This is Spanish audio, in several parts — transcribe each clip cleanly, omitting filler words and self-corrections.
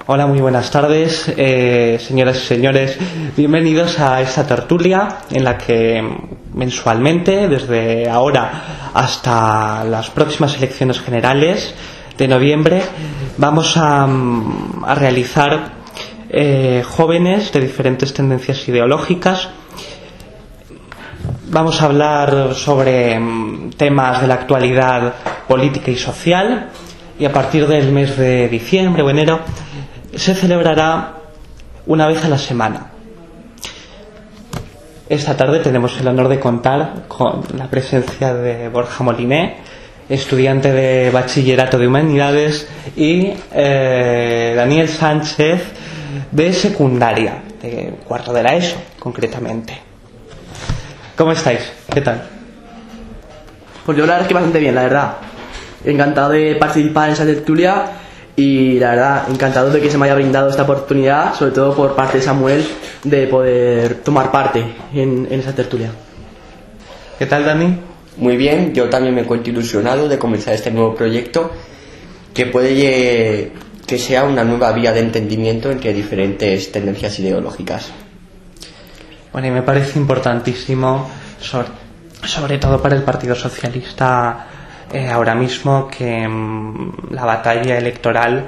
Hola, muy buenas tardes, señoras y señores. Bienvenidos a esta tertulia en la que mensualmente, desde ahora hasta las próximas elecciones generales de noviembre, vamos a realizar jóvenes de diferentes tendencias ideológicas. Vamos a hablar sobre temas de la actualidad política y social, y a partir del mes de diciembre o enero se celebrará una vez a la semana. Esta tarde tenemos el honor de contar con la presencia de Borja Moliné, estudiante de Bachillerato de Humanidades, y Daniel Sánchez, de secundaria, de cuarto de la ESO, concretamente. ¿Cómo estáis? ¿Qué tal? Pues yo la verdad es que bastante bien, la verdad. Encantado de participar en esa tertulia y la verdad, encantado de que se me haya brindado esta oportunidad, sobre todo por parte de Samuel, de poder tomar parte en esa tertulia. ¿Qué tal, Dani? Muy bien, yo también me encuentro ilusionado de comenzar este nuevo proyecto que puede que sea una nueva vía de entendimiento entre diferentes tendencias ideológicas. Bueno, y me parece importantísimo, sobre todo para el Partido Socialista, ahora mismo, que la batalla electoral,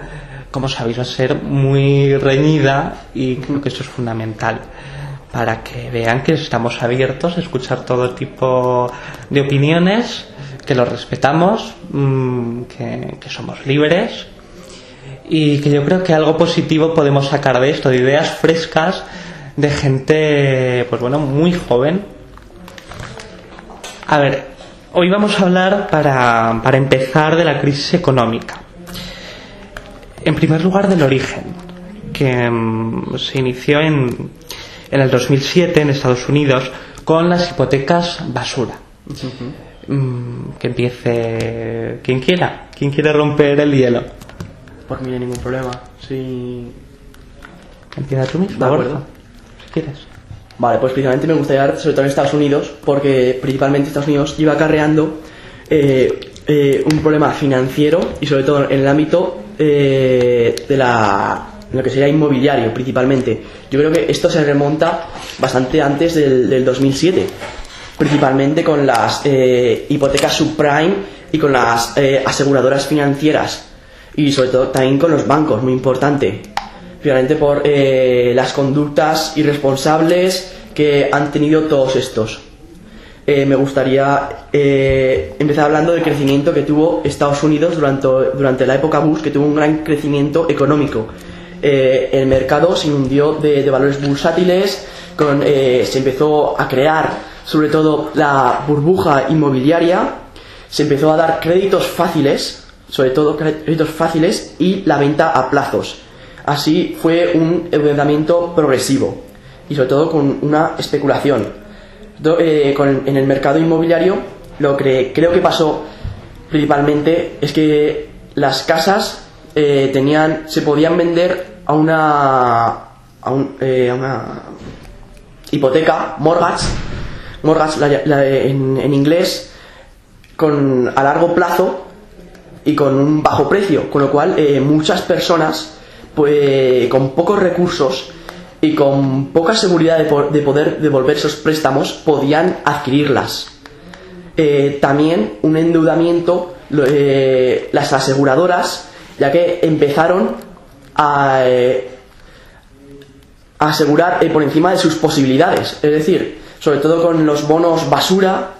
como sabéis, va a ser muy reñida, y creo que eso es fundamental para que vean que estamos abiertos a escuchar todo tipo de opiniones, que los respetamos, que somos libres, y que yo creo que algo positivo podemos sacar de esto, de ideas frescas de gente, pues bueno, muy joven. A ver, hoy vamos a hablar, para empezar, de la crisis económica. En primer lugar, del origen, que se inició en el 2007 en Estados Unidos con las hipotecas basura. Que empiece quien quiera. ¿Quién quiere romper el hielo? Por mí no hay ningún problema. Sí. Empieza tú mismo, De acuerdo. Borja, si quieres. Vale, pues principalmente me gustaría hablar sobre todo en Estados Unidos, porque principalmente Estados Unidos iba acarreando un problema financiero y sobre todo en el ámbito de lo que sería inmobiliario principalmente. Yo creo que esto se remonta bastante antes del 2007, principalmente con las hipotecas subprime y con las aseguradoras financieras, y sobre todo también con los bancos, muy importante, finalmente por las conductas irresponsables que han tenido todos estos. Me gustaría empezar hablando del crecimiento que tuvo Estados Unidos durante la época Bush, que tuvo un gran crecimiento económico. El mercado se inundió de valores bursátiles, se empezó a crear sobre todo la burbuja inmobiliaria, se empezó a dar créditos fáciles, sobre todo créditos fáciles, y la venta a plazos. Así fue un endeudamiento progresivo y sobre todo con una especulación. En el mercado inmobiliario, lo que creo que pasó principalmente es que las casas se podían vender a una hipoteca, mortgage en inglés, a largo plazo y con un bajo precio, con lo cual muchas personas, pues, con pocos recursos y con poca seguridad de poder devolver esos préstamos, podían adquirirlas. También un endeudamiento, las aseguradoras, ya que empezaron a asegurar por encima de sus posibilidades, es decir, sobre todo con los bonos basura,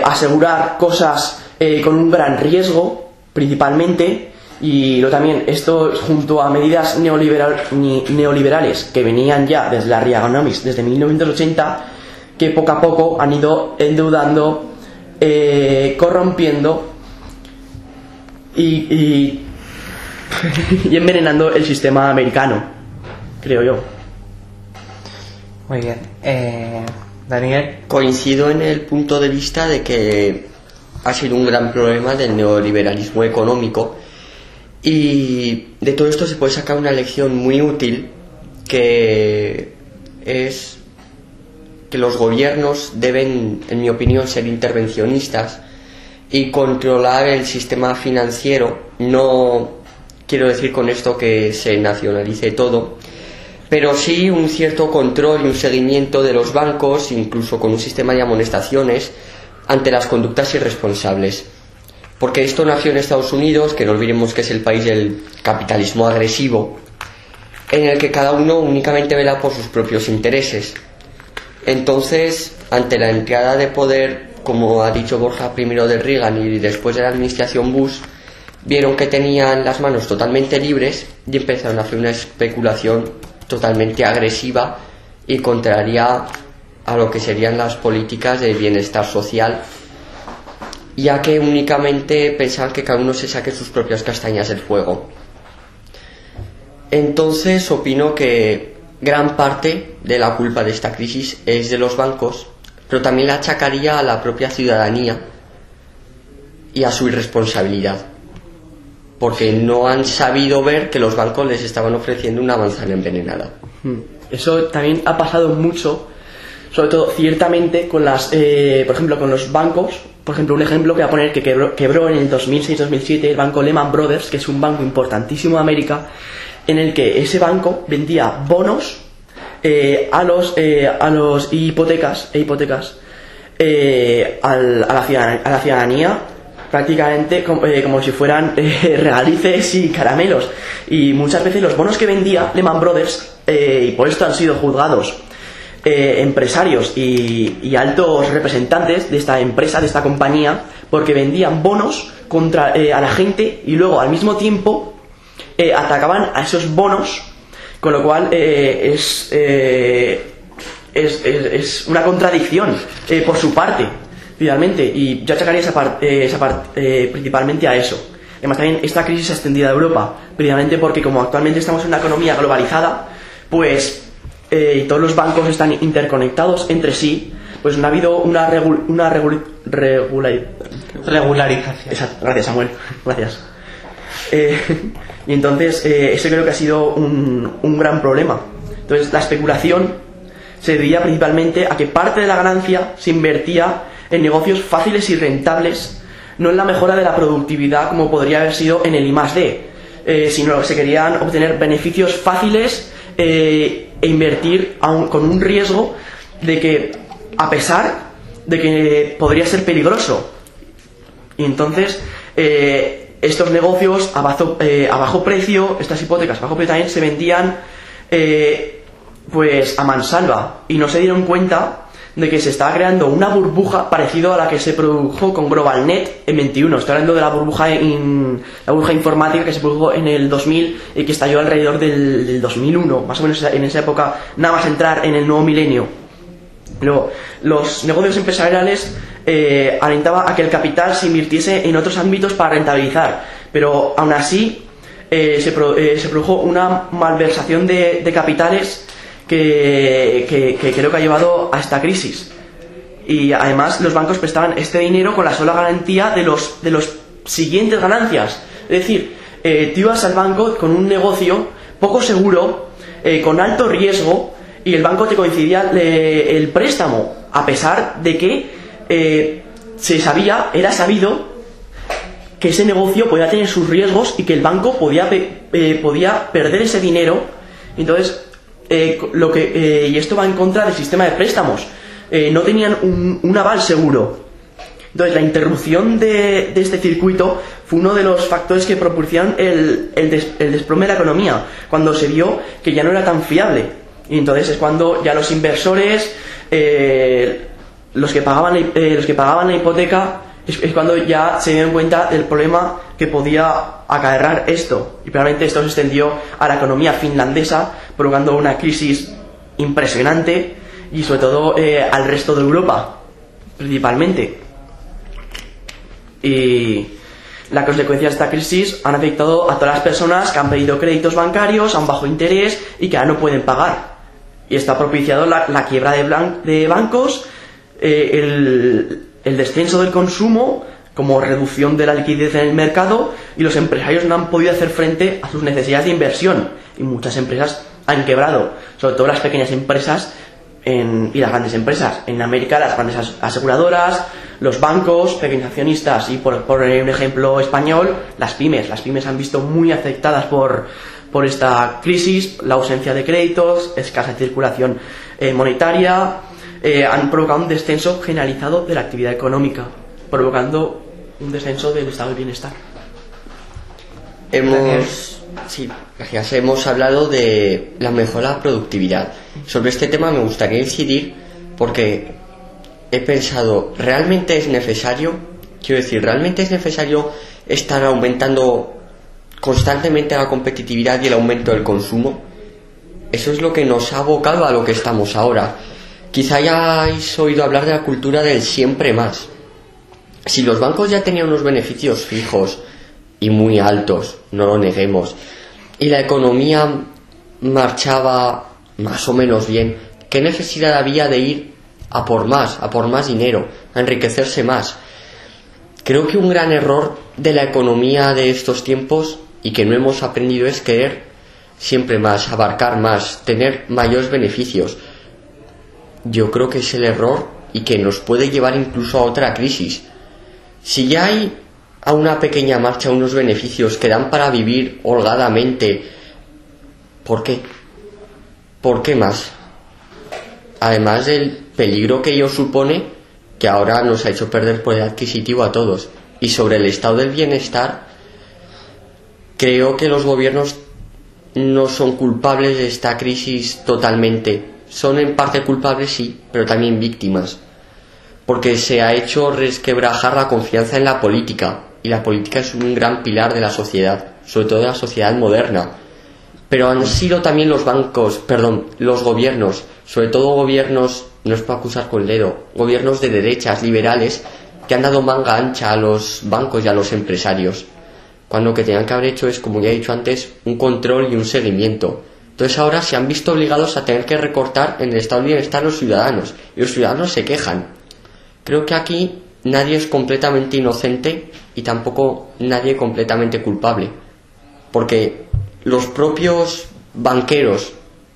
asegurar cosas con un gran riesgo principalmente. Y también esto, junto a medidas neoliberales que venían ya desde la Reaganomics, desde 1980, que poco a poco han ido endeudando, corrompiendo y envenenando el sistema americano, creo yo. Muy bien. Daniel. Coincido en el punto de vista de que ha sido un gran problema del neoliberalismo económico. Y de todo esto se puede sacar una lección muy útil, que es que los gobiernos deben, en mi opinión, ser intervencionistas y controlar el sistema financiero, no quiero decir con esto que se nacionalice todo, pero sí un cierto control y un seguimiento de los bancos, incluso con un sistema de amonestaciones ante las conductas irresponsables. Porque esto nació en Estados Unidos, que no olvidemos que es el país del capitalismo agresivo, en el que cada uno únicamente vela por sus propios intereses. Entonces, ante la entrada de poder, como ha dicho Borja, primero de Reagan y después de la administración Bush, vieron que tenían las manos totalmente libres y empezaron a hacer una especulación totalmente agresiva y contraria a lo que serían las políticas de bienestar social, ya que únicamente pensaban que cada uno se saque sus propias castañas del fuego. Entonces opino que gran parte de la culpa de esta crisis es de los bancos, pero también la achacaría a la propia ciudadanía y a su irresponsabilidad, porque no han sabido ver que los bancos les estaban ofreciendo una manzana envenenada. Eso también ha pasado mucho, sobre todo ciertamente con las, por ejemplo, con los bancos. Por ejemplo, un ejemplo que voy a poner, que quebró en el 2006-2007 el banco Lehman Brothers, que es un banco importantísimo de América, en el que ese banco vendía bonos a los hipotecas a la ciudadanía, prácticamente como si fueran regalices y caramelos. Y muchas veces los bonos que vendía Lehman Brothers, y por esto han sido juzgados empresarios y altos representantes de esta empresa, de esta compañía, porque vendían bonos contra a la gente y luego al mismo tiempo atacaban a esos bonos, con lo cual es una contradicción por su parte, finalmente, y yo achacaría esa parte principalmente a eso. Además, también esta crisis se ha extendido a Europa, precisamente porque como actualmente estamos en una economía globalizada, pues y todos los bancos están interconectados entre sí, pues no ha habido una regularización. Exacto, gracias Samuel, gracias. Y entonces ese creo que ha sido un gran problema. Entonces la especulación se debía principalmente a que parte de la ganancia se invertía en negocios fáciles y rentables, no en la mejora de la productividad como podría haber sido en el I+D, sino que se querían obtener beneficios fáciles e invertir con un riesgo de que, a pesar de que podría ser peligroso. Y entonces estos negocios a bajo precio, estas hipotecas a bajo precio también se vendían pues a mansalva, y no se dieron cuenta de que se estaba creando una burbuja parecido a la que se produjo con GlobalNet en 21. Estoy hablando de la burbuja informática que se produjo en el 2000 y que estalló alrededor del 2001, más o menos en esa época, nada más entrar en el nuevo milenio. Luego, los negocios empresariales alentaba a que el capital se invirtiese en otros ámbitos para rentabilizar, pero aún así se produjo una malversación de capitales que creo que ha llevado a esta crisis. Y además los bancos prestaban este dinero con la sola garantía de los siguientes ganancias. Es decir, tú ibas al banco con un negocio poco seguro, con alto riesgo, y el banco te concedía el préstamo, a pesar de que era sabido que ese negocio podía tener sus riesgos y que el banco podía perder ese dinero. Entonces y esto va en contra del sistema de préstamos. No tenían un aval seguro. Entonces la interrupción de este circuito fue uno de los factores que propusieron el desplome de la economía, cuando se vio que ya no era tan fiable. Y entonces es cuando ya los inversores, los que pagaban la hipoteca, es cuando ya se dieron cuenta del problema que podía acarrear esto. Y probablemente esto se extendió a la economía finlandesa, provocando una crisis impresionante, y sobre todo al resto de Europa, principalmente. Y las consecuencias de esta crisis han afectado a todas las personas que han pedido créditos bancarios a un bajo interés y que ahora no pueden pagar. Y esto ha propiciado la quiebra de bancos, el descenso del consumo como reducción de la liquidez en el mercado, y los empresarios no han podido hacer frente a sus necesidades de inversión, y muchas empresas han quebrado, sobre todo las pequeñas empresas y las grandes empresas. En América las grandes aseguradoras, los bancos, pequeños accionistas y, por poner un ejemplo español, las pymes. Las pymes han visto muy afectadas por esta crisis, la ausencia de créditos, escasa circulación monetaria, han provocado un descenso generalizado de la actividad económica, provocando un descenso del estado de bienestar. Hemos hablado de la mejora de la productividad. Sobre este tema me gustaría incidir porque he pensado, ¿realmente es necesario? Quiero decir, ¿realmente es necesario estar aumentando constantemente la competitividad y el aumento del consumo? Eso es lo que nos ha abocado a lo que estamos ahora. Quizá hayáis oído hablar de la cultura del siempre más. Si los bancos ya tenían unos beneficios fijos y muy altos, no lo neguemos, y la economía marchaba más o menos bien, ¿qué necesidad había de ir a por más dinero, a enriquecerse más? Creo que un gran error de la economía de estos tiempos y que no hemos aprendido es querer siempre más, abarcar más, tener mayores beneficios. Yo creo que es el error y que nos puede llevar incluso a otra crisis. Si ya hay a una pequeña marcha unos beneficios que dan para vivir holgadamente, ¿por qué? ¿Por qué más? Además del peligro que ello supone, que ahora nos ha hecho perder poder adquisitivo a todos. Y sobre el estado del bienestar, creo que los gobiernos no son culpables de esta crisis totalmente. Son en parte culpables, sí, pero también víctimas. Porque se ha hecho resquebrajar la confianza en la política. Y la política es un gran pilar de la sociedad, sobre todo de la sociedad moderna. Pero han sido también los gobiernos, sobre todo gobiernos, no es para acusar con el dedo, gobiernos de derechas, liberales, que han dado manga ancha a los bancos y a los empresarios, cuando lo que tenían que haber hecho es, como ya he dicho antes, un control y un seguimiento. Entonces ahora se han visto obligados a tener que recortar en el estado de bienestar a los ciudadanos, y los ciudadanos se quejan. Creo que aquí nadie es completamente inocente y tampoco nadie completamente culpable, porque los propios banqueros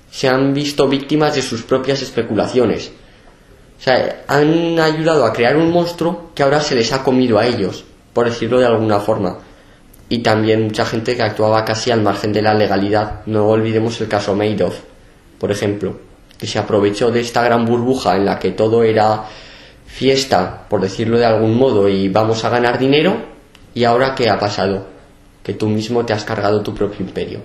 se han visto víctimas de sus propias especulaciones. O sea, han ayudado a crear un monstruo que ahora se les ha comido a ellos, por decirlo de alguna forma. Y también mucha gente que actuaba casi al margen de la legalidad. No olvidemos el caso Madoff, por ejemplo, que se aprovechó de esta gran burbuja en la que todo era fiesta, por decirlo de algún modo, y vamos a ganar dinero. ¿Y ahora qué ha pasado? Que tú mismo te has cargado tu propio imperio.